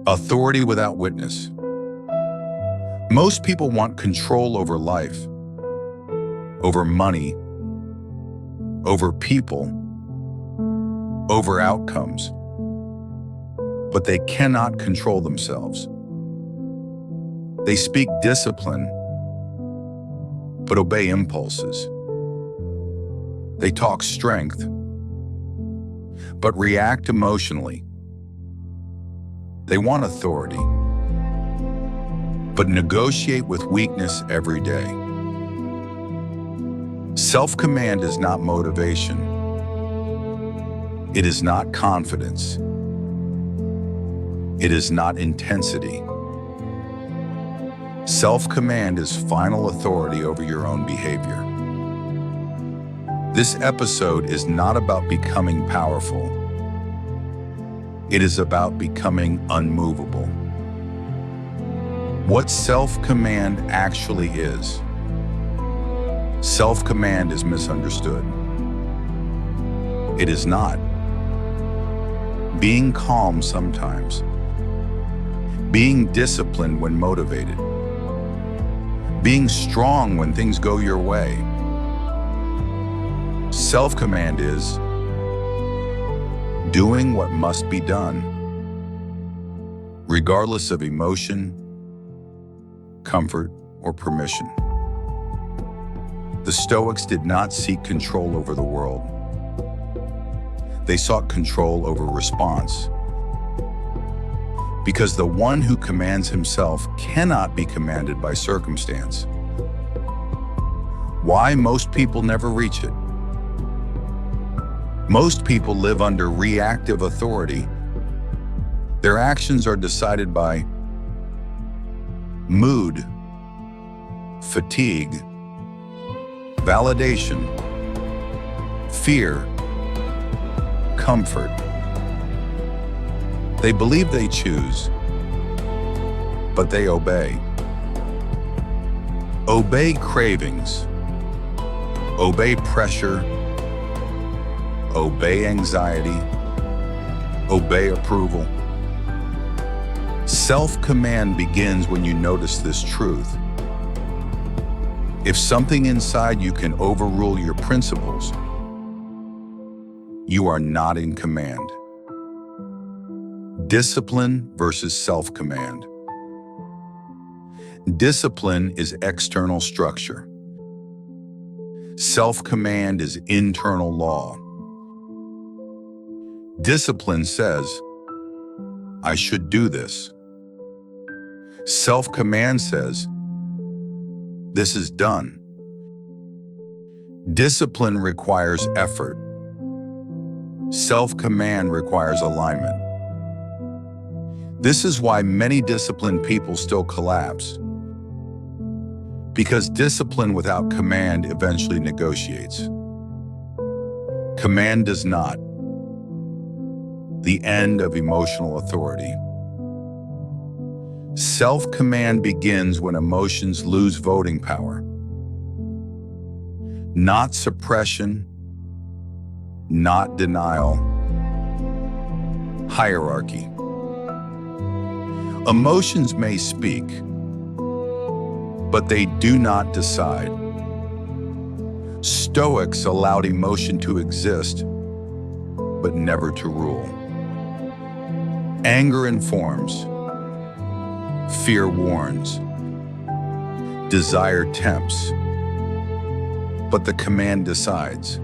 Authority without witness. Most people want control over life, over money, over people, over outcomes. But they cannot control themselves. They speak discipline, but obey impulses. They talk strength, but react emotionally. They want authority, but negotiate with weakness every day. Self-command is not motivation. It is not confidence. It is not intensity. Self-command is final authority over your own behavior. This episode is not about becoming powerful. It is about becoming unmovable. What self-command actually is. Self-command is misunderstood. It is not. Being calm sometimes. Being disciplined when motivated. Being strong when things go your way. Self-command is doing what must be done, regardless of emotion, comfort, or permission. The Stoics did not seek control over the world. They sought control over response. Because the one who commands himself cannot be commanded by circumstance. Why most people never reach it? Most people live under reactive authority. Their actions are decided by mood, fatigue, validation, fear, comfort. They believe they choose, but they obey. Obey cravings, obey pressure, obey anxiety, obey approval. Self-command begins when you notice this truth. If something inside you can overrule your principles, you are not in command. Discipline versus self-command. Discipline is external structure. Self-command is internal law. Discipline says, I should do this. Self-command says, this is done. Discipline requires effort. Self-command requires alignment. This is why many disciplined people still collapse. Because discipline without command eventually negotiates. Command does not. The end of emotional authority. Self-command begins when emotions lose voting power. Not suppression, not denial. Hierarchy. Emotions may speak, but they do not decide. Stoics allowed emotion to exist, but never to rule. Anger informs. Fear warns. Desire tempts. But the command decides.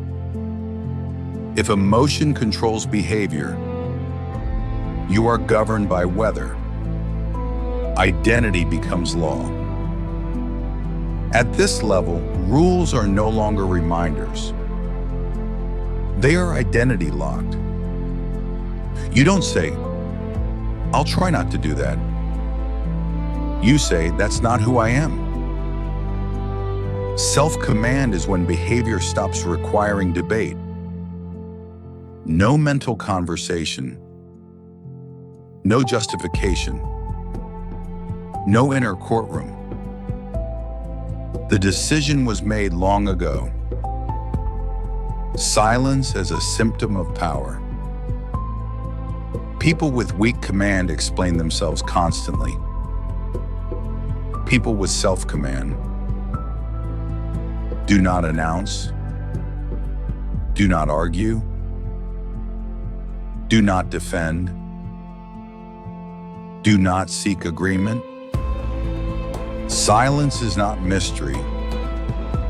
If emotion controls behavior, you are governed by weather. Identity becomes law. At this level, rules are no longer reminders. They are identity locked. You don't say, I'll try not to do that. You say, that's not who I am. Self-command is when behavior stops requiring debate. No mental conversation. No justification. No inner courtroom. The decision was made long ago. Silence as a symptom of power. People with weak command explain themselves constantly. People with self-command do not announce, do not argue, do not defend, do not seek agreement. Silence is not mystery,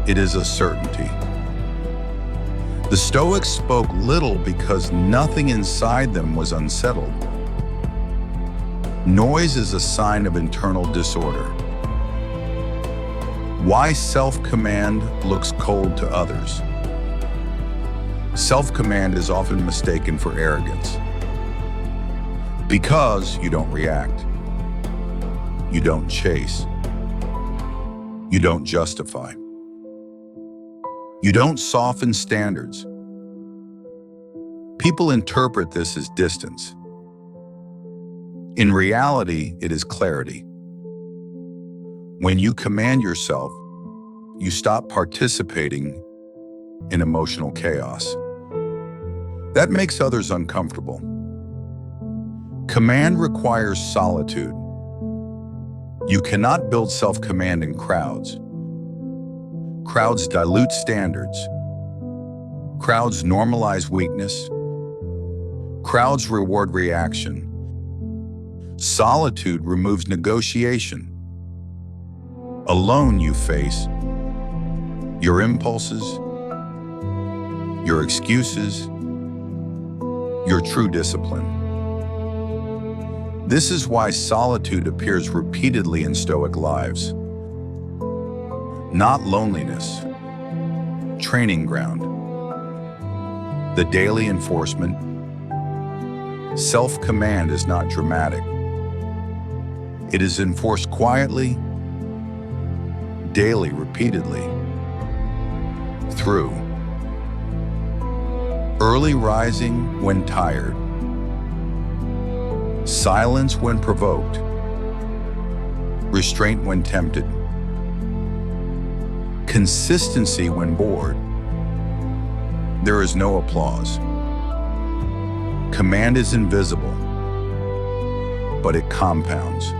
it is a certainty. The Stoics spoke little because nothing inside them was unsettled. Noise is a sign of internal disorder. Why self-command looks cold to others? Self-command is often mistaken for arrogance. Because you don't react. You don't chase. You don't justify. You don't soften standards. People interpret this as distance. In reality, it is clarity. When you command yourself, you stop participating in emotional chaos. That makes others uncomfortable. Command requires solitude. You cannot build self-command in crowds. Crowds dilute standards. Crowds normalize weakness. Crowds reward reaction. Solitude removes negotiation. Alone you face your impulses, your excuses, your true discipline. This is why solitude appears repeatedly in Stoic lives. Not loneliness, training ground, the daily enforcement. Self-command is not dramatic. It is enforced quietly, daily, repeatedly, through early rising when tired, silence when provoked, restraint when tempted, consistency when bored. There is no applause. Command is invisible, but it compounds.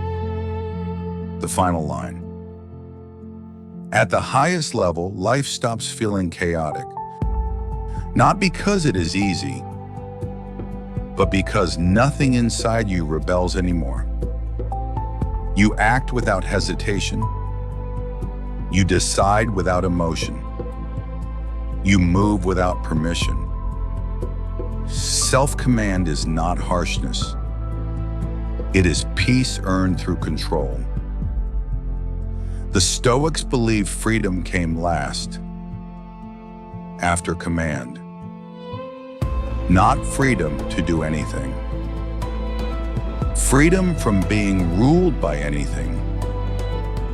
The final line. At the highest level, life stops feeling chaotic. Not because it is easy, but because nothing inside you rebels anymore. You act without hesitation. You decide without emotion. You move without permission. Self-command is not harshness. It is peace earned through control. The Stoics believed freedom came last, after command. Not freedom to do anything. Freedom from being ruled by anything.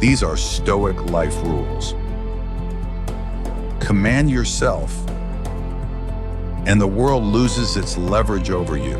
These are Stoic life rules. Command yourself, and the world loses its leverage over you.